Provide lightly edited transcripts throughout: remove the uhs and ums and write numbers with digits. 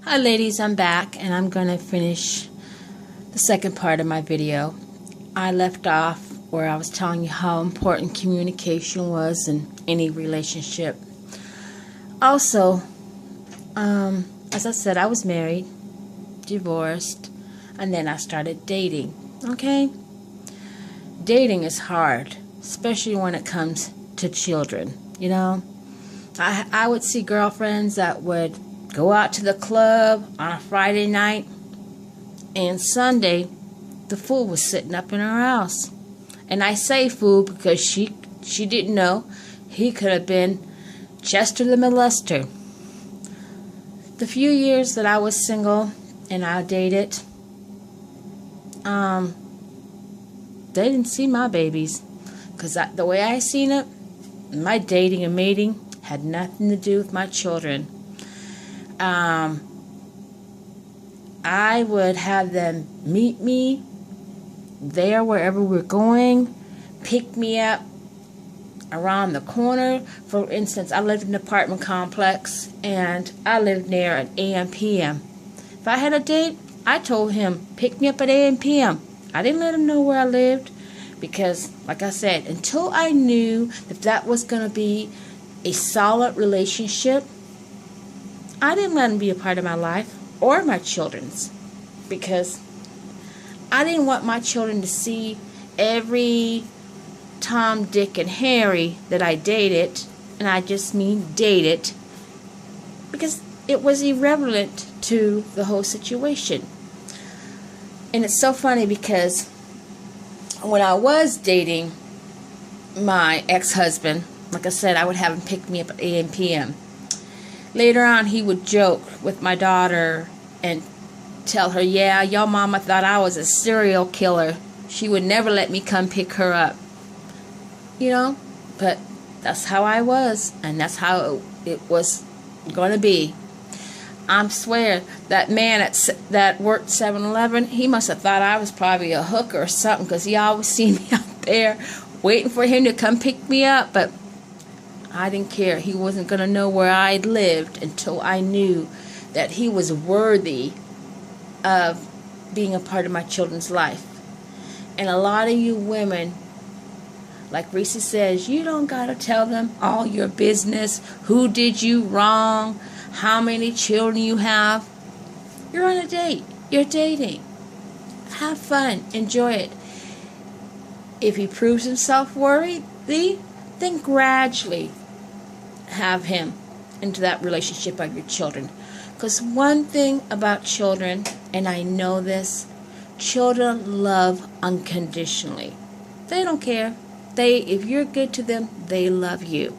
Hi ladies, I'm back and I'm going to finish the second part of my video. I left off where I was telling you how important communication was in any relationship. Also, as I said, I was married, divorced, and then I started dating. Okay? Dating is hard, especially when it comes to children, you know? I would see girlfriends that would go out to the club on a Friday night, and Sunday the fool was sitting up in her house. And I say fool because she didn't know he could have been Chester the molester. The few years that I was single and I dated, they didn't see my babies, because the way I seen it, my dating and mating had nothing to do with my children. I would have them meet me there wherever we're going, pick me up around the corner. For instance, I lived in an apartment complex and I lived near an AM PM. If I had a date, I told him, pick me up at AM PM. I didn't let him know where I lived because, like I said, until I knew that was going to be a solid relationship, I didn't let him be a part of my life or my children's, because I didn't want my children to see every Tom, Dick, and Harry that I dated, and I just mean dated, because it was irrelevant to the whole situation. And it's so funny because when I was dating my ex-husband, like I said, I would have him pick me up at AM PM. Later on, he would joke with my daughter and tell her, yeah, your mama thought I was a serial killer. She would never let me come pick her up. You know, but that's how I was, and that's how it was going to be. I swear, that man that worked 7-Eleven, he must have thought I was probably a hooker or something, because he always seen me out there waiting for him to come pick me up, but I didn't care. He wasn't going to know where I lived until I knew that he was worthy of being a part of my children's life. And a lot of you women, like Reese says, you don't got to tell them all your business, who did you wrong, how many children you have. You're on a date. You're dating. Have fun. Enjoy it. If he proves himself worthy, then gradually have him into that relationship of your children. Because one thing about children, and I know this, children love unconditionally. They don't care. If you're good to them, they love you.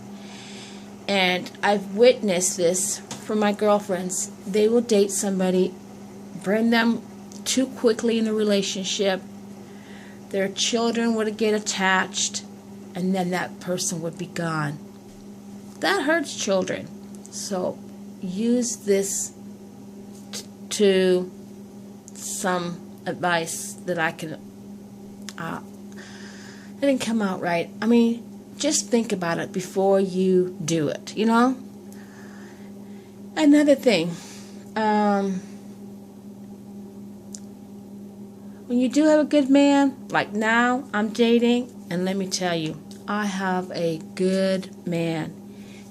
And I've witnessed this from my girlfriends. They will date somebody, bring them too quickly in the relationship, their children would get attached, and then that person would be gone. That hurts children. So use this to some advice that I can. It didn't come out right. I mean, just think about it before you do it, you know? Another thing, when you do have a good man, like now I'm dating, and let me tell you, I have a good man.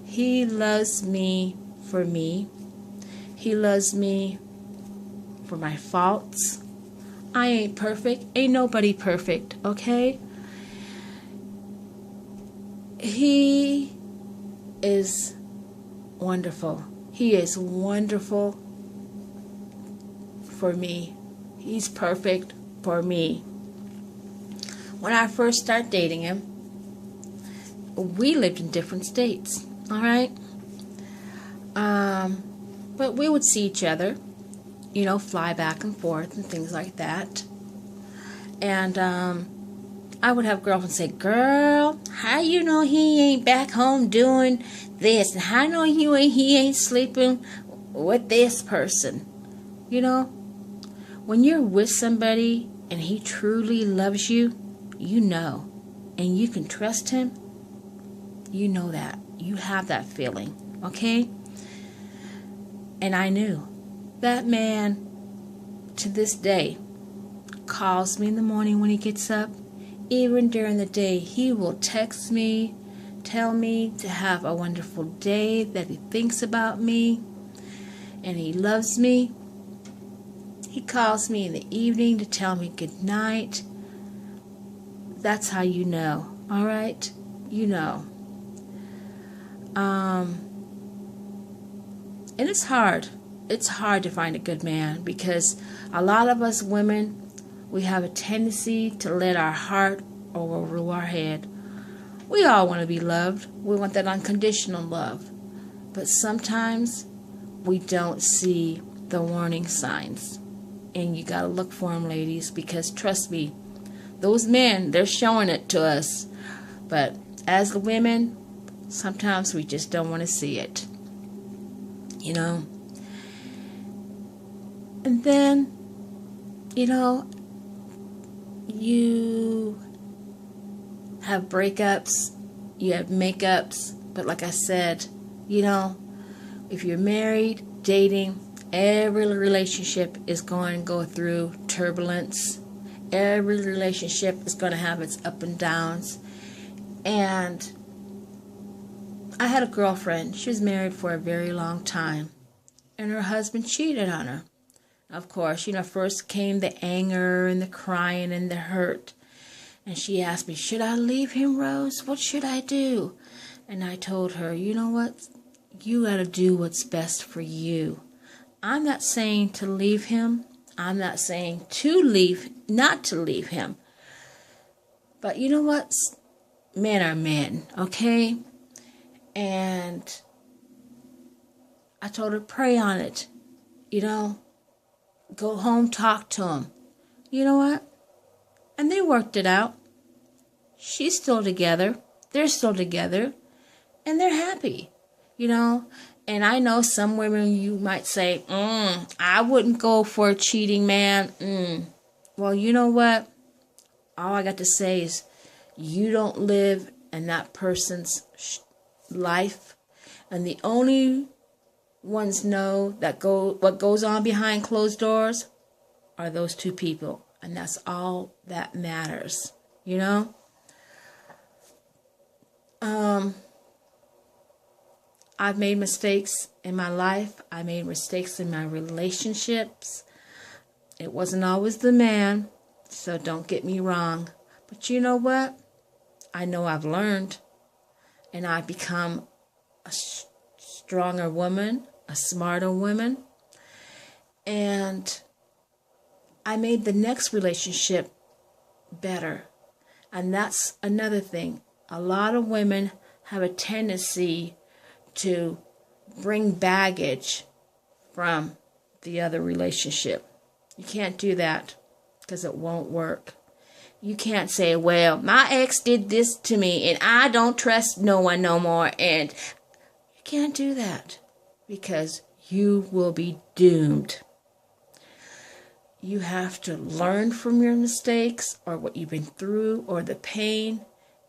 He loves me for me. He loves me for my faults. I ain't perfect. Ain't nobody perfect, okay? He is wonderful. He is wonderful for me. He's perfect for me. When I first started dating him, we lived in different states, all right? But we would see each other, you know, fly back and forth and things like that. And I would have girlfriends say, girl, how you know he ain't back home doing this? And how know he ain't sleeping with this person? You know, when you're with somebody and he truly loves you, you know, and you can trust him, you know that. You have that feeling, okay? And I knew. That man, to this day, calls me in the morning when he gets up. Even during the day, he will text me, tell me to have a wonderful day, that he thinks about me, and he loves me. He calls me in the evening to tell me good night. That's how you know, all right? You know. And it's hard. It's hard to find a good man because a lot of us women, we have a tendency to let our heart overrule our head. We all want to be loved. We want that unconditional love. But sometimes we don't see the warning signs. And you got to look for them, ladies, because trust me, those men, they're showing it to us. But as the women, sometimes we just don't want to see it. You know? And then, you know, you have breakups, you have makeups, but like I said, you know, if you're married, dating, every relationship is going to go through turbulence. Every relationship is going to have its up and downs. And I had a girlfriend. She was married for a very long time. And her husband cheated on her. Of course, you know, first came the anger and the crying and the hurt. And she asked me, should I leave him, Rose? What should I do? And I told her, you know what? You got to do what's best for you. I'm not saying to leave him. I'm not saying not to leave him. But you know what? Men are men, okay? And I told her, pray on it. You know, go home, talk to him. You know what? And they worked it out. She's still together. They're still together. And they're happy, you know. And I know some women, you might say, I wouldn't go for a cheating man. Well, you know what? All I got to say is you don't live in that person's life. And the only ones know that what goes on behind closed doors are those two people. And that's all that matters, you know? I've made mistakes in my life. I made mistakes in my relationships. It wasn't always the man, so don't get me wrong. But you know what? I know I've learned, and I've become a stronger woman, a smarter woman, and I made the next relationship better. And that's another thing. A lot of women have a tendency to bring baggage from the other relationship. You can't do that because it won't work. You can't say, well, my ex did this to me and I don't trust no one no more. And you can't do that because you will be doomed. You have to learn from your mistakes or what you've been through or the pain.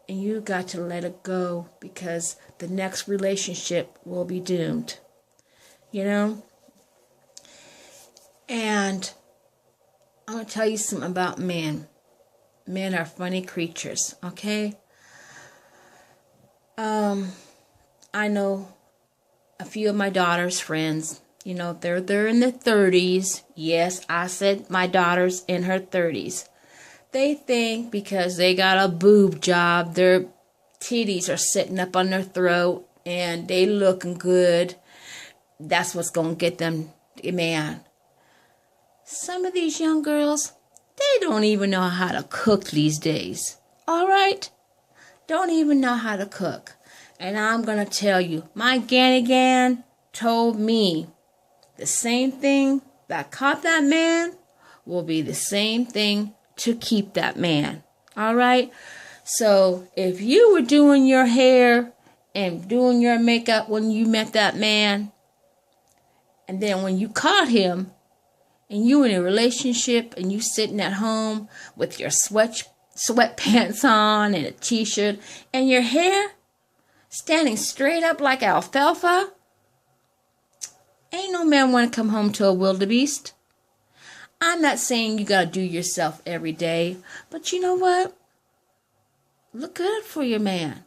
And you got to let it go because the next relationship will be doomed. You know? And I'm going to tell you something about men. Men are funny creatures, okay? I know a few of my daughter's friends. You know, they're in their 30s. Yes, I said my daughter's in her 30s. They think because they got a boob job, their titties are sitting up on their throat and they looking good. That's what's going to get them a man. Some of these young girls, they don't even know how to cook these days. All right? Don't even know how to cook. And I'm going to tell you, my Gannigan told me the same thing that caught that man will be the same thing to keep that man. All right? So if you were doing your hair and doing your makeup when you met that man, and then when you caught him, and you in a relationship, and you sitting at home with your sweatpants on and a t-shirt, and your hair standing straight up like alfalfa, Ain't no man want to come home to a wildebeest. I'm not saying you got to do yourself every day, but you know what? Look good for your man.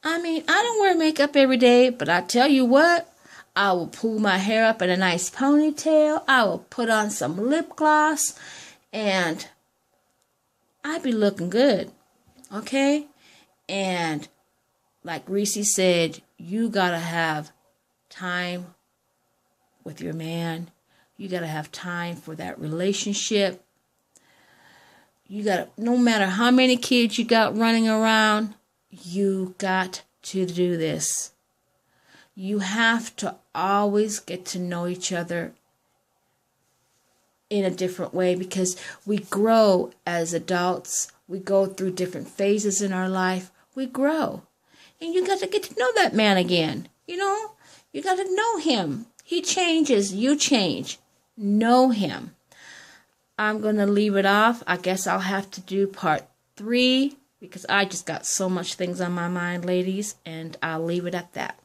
I mean, I don't wear makeup every day, but I tell you what, I will pull my hair up in a nice ponytail. I will put on some lip gloss, and I be looking good, okay? And like Reese said, you got to have time with your man. You got to have time for that relationship. You got to, no matter how many kids you got running around, you got to do this. You have to always get to know each other in a different way, because we grow as adults. We go through different phases in our life. We grow. And you got to get to know that man again. You got to know him. He changes. You change. Know him. I'm going to leave it off. I guess I'll have to do part 3, because I just got so much things on my mind, ladies, and I'll leave it at that.